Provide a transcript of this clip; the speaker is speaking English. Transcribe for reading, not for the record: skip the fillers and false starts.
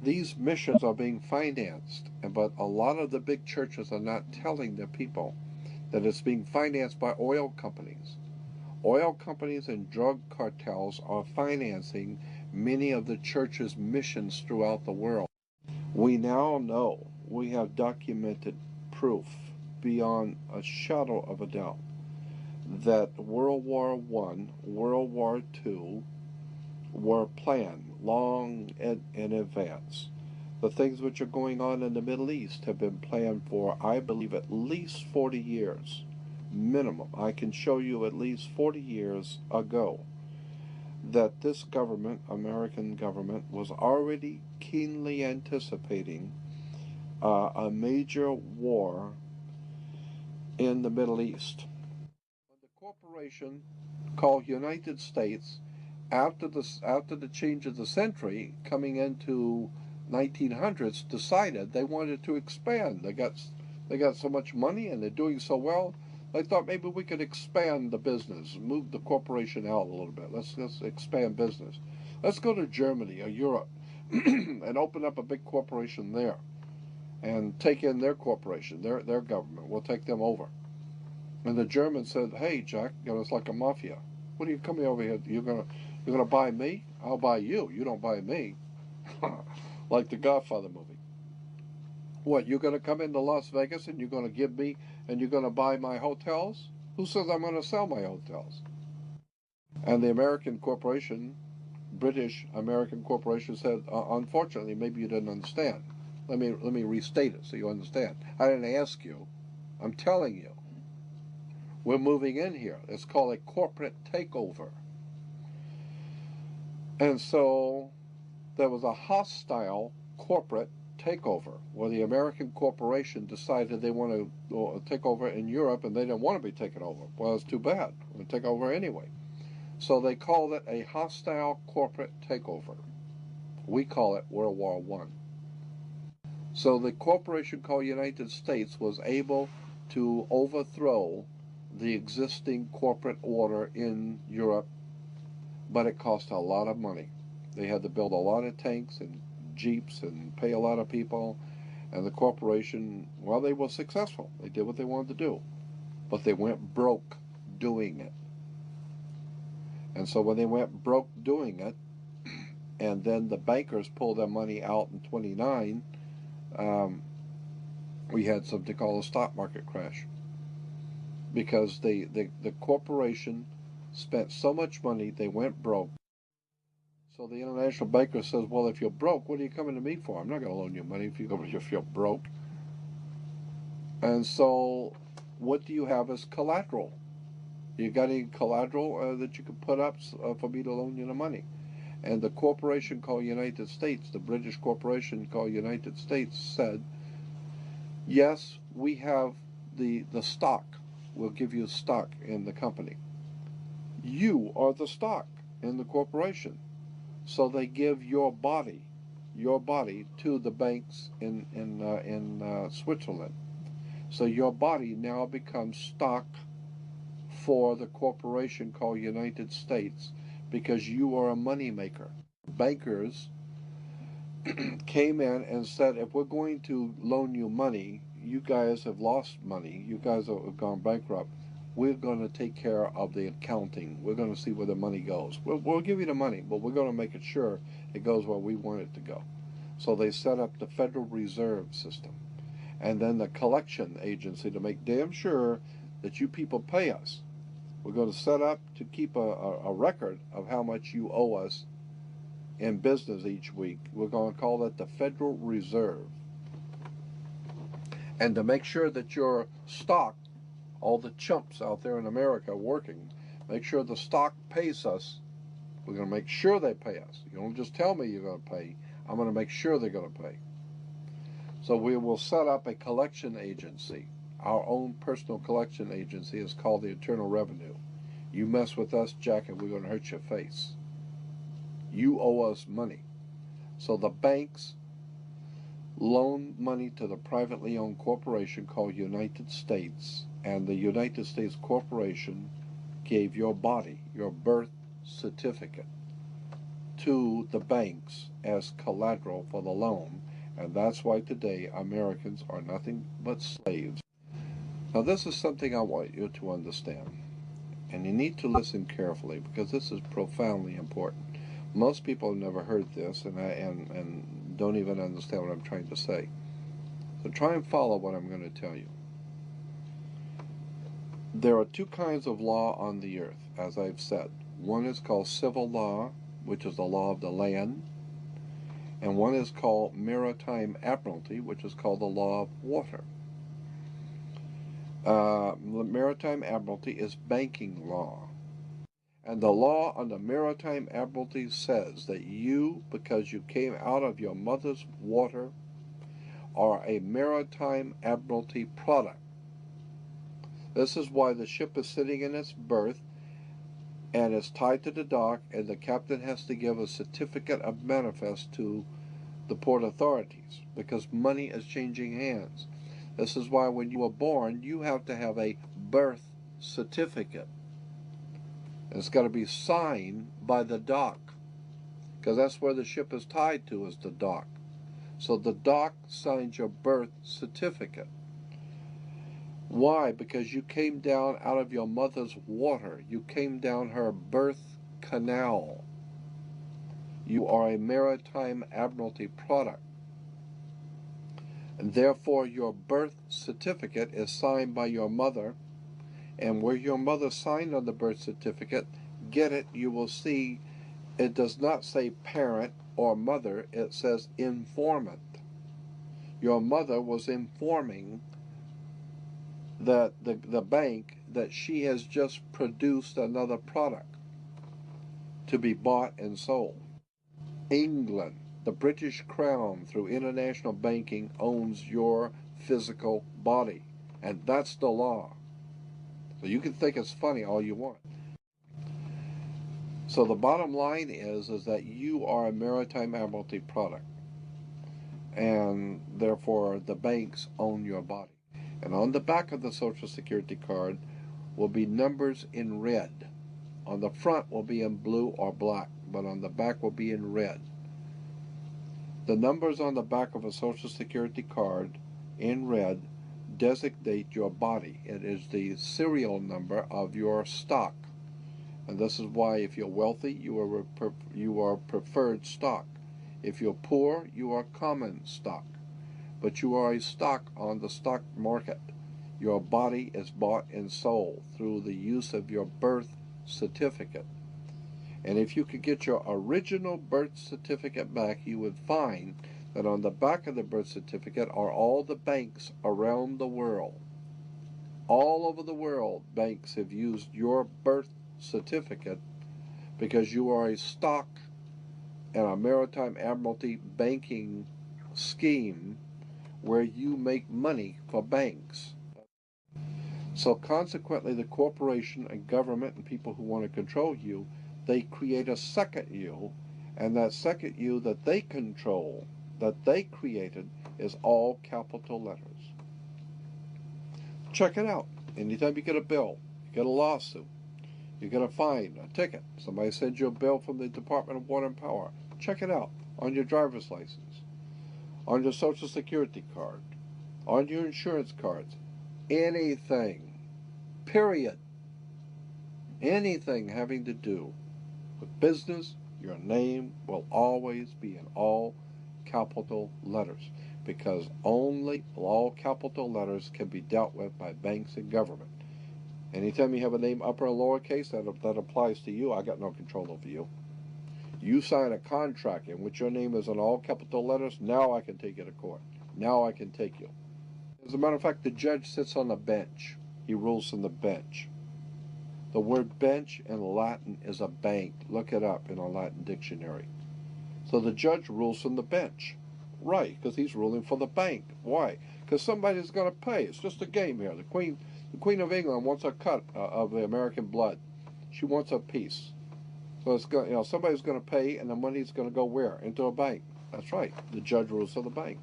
These missions are being financed, but a lot of the big churches are not telling their people that it's being financed by oil companies. Oil companies and drug cartels are financing many of the church's missions throughout the world. We now know, we have documented proof beyond a shadow of a doubt that World War I, World War II were planned long in advance. The things which are going on in the Middle East have been planned for, I believe, at least 40 years. Minimum. I can show you at least 40 years ago that this government, American government, was already keenly anticipating a major war in the Middle East. When the corporation called United States, after the change of the century, coming into 1900s, decided they wanted to expand. They got so much money and they're doing so well. They thought maybe we could expand the business, move the corporation out a little bit. Let's expand business. Let's go to Germany or Europe and open up a big corporation there and take in their corporation, their government. We'll take them over. And the Germans said, "Hey, Jack, it's like a mafia. What are you coming over here? You're gonna buy me? I'll buy you. You don't buy me." Like the Godfather movie. What, you're gonna come into Las Vegas and you're gonna give me and you're gonna buy my hotels? Who says I'm gonna sell my hotels? And the American corporation, British American corporation, said, "Unfortunately, maybe you didn't understand. Let me restate it so you understand. I didn't ask you. I'm telling you. We're moving in here. It's called a corporate takeover." And so there was a hostile corporate takeover where the American corporation decided they want to take over in Europe, and they didn't want to be taken over. Well, it's too bad. We'll take over anyway. So they called it a hostile corporate takeover. We call it World War I. So the corporation called United States was able to overthrow the existing corporate order in Europe, but it cost a lot of money. They had to build a lot of tanks and jeeps and pay a lot of people, and the corporation, well, they were successful. They did what they wanted to do, but they went broke doing it. And so when they went broke doing it, and then the bankers pulled their money out in 29, we had something called a stock market crash, because the corporation spent so much money, they went broke. So the international banker says, "Well, if you're broke, what are you coming to me for? I'm not going to loan you money if you're broke." And so what do you have as collateral? You got any collateral that you could put up for me to loan you the money? And the corporation called United States, the British corporation called United States, said, "Yes, we have the stock. We'll give you stock in the company. You are the stock in the corporation." So they give your body to the banks in Switzerland. So your body now becomes stock for the corporation called United States, because you are a money maker. Bankers came in and said, "If we're going to loan you money, you guys have lost money. You guys have gone bankrupt. We're going to take care of the accounting. We're going to see where the money goes. We'll give you the money, but we're going to make it sure it goes where we want it to go." So they set up the Federal Reserve System, and then the collection agency to make damn sure that you people pay us. We're going to set up to keep a record of how much you owe us in business each week. We're going to call that the Federal Reserve. And to make sure that your stock, all the chumps out there in America working, make sure the stock pays us. We're going to make sure they pay us. You don't just tell me you're going to pay. I'm going to make sure they're going to pay. So we will set up a collection agency. Our own personal collection agency is called the Internal Revenue. You mess with us, Jack, and we're going to hurt your face. You owe us money. So the banks loan money to the privately owned corporation called United States, and the United States corporation gave your body, your birth certificate, to the banks as collateral for the loan, and that's why today Americans are nothing but slaves. Now, this is something I want you to understand, and you need to listen carefully because this is profoundly important. Most people have never heard this and don't even understand what I'm trying to say. So try and follow what I'm going to tell you. There are two kinds of law on the earth, as I've said. One is called civil law, which is the law of the land, and one is called maritime admiralty, which is called the law of water. Maritime admiralty is banking law. And the law on the maritime admiralty says that you, because you came out of your mother's water, are a maritime admiralty product. This is why the ship is sitting in its berth and is tied to the dock, and the captain has to give a certificate of manifest to the port authorities because money is changing hands. This is why when you were born, you have to have a birth certificate. And it's got to be signed by the dock because that's where the ship is tied to, is the dock. So the dock signs your birth certificate. Why? Because you came down out of your mother's water. You came down her birth canal. You are a maritime admiralty product. And therefore, your birth certificate is signed by your mother. And where your mother signed on the birth certificate, get it, you will see it does not say parent or mother. It says informant. Your mother was informing that the bank that she has just produced another product to be bought and sold. England, the British Crown, through international banking, owns your physical body, and that's the law. So you can think it's funny all you want. So the bottom line is that you are a maritime admiralty product, and therefore the banks own your body. And on the back of the Social Security card will be numbers in red. On the front will be in blue or black, but on the back will be in red. The numbers on the back of a Social Security card in red designate your body. It is the serial number of your stock. And this is why if you're wealthy, you are preferred stock. If you're poor, you are common stock. But you are a stock on the stock market. Your body is bought and sold through the use of your birth certificate. And if you could get your original birth certificate back, you would find that on the back of the birth certificate are all the banks around the world. All over the world, banks have used your birth certificate because you are a stock in a maritime admiralty banking scheme where you make money for banks. So consequently, the corporation and government and people who want to control you, they create a second you, and that second you that they control, that they created, is all capital letters. Check it out. Anytime you get a bill, you get a lawsuit, you get a fine, a ticket, somebody sends you a bill from the Department of Water and Power, check it out on your driver's license, on your Social Security card, on your insurance cards, anything, period, anything having to do with business, your name will always be in all capital letters because only all capital letters can be dealt with by banks and government. Anytime you have a name upper or lowercase, that applies to you. I got no control over you. You sign a contract in which your name is in all capital letters, now I can take you to court. Now I can take you. As a matter of fact, the judge sits on the bench. He rules from the bench. The word bench in Latin is a bank. Look it up in a Latin dictionary. So the judge rules from the bench. Right, because he's ruling for the bank. Why? Because somebody's going to pay. It's just a game here. The Queen of England wants a cut of the American blood. She wants a piece. So it's going, somebody's going to pay, and the money's going to go where? Into a bank. That's right. The judge rules for the bank.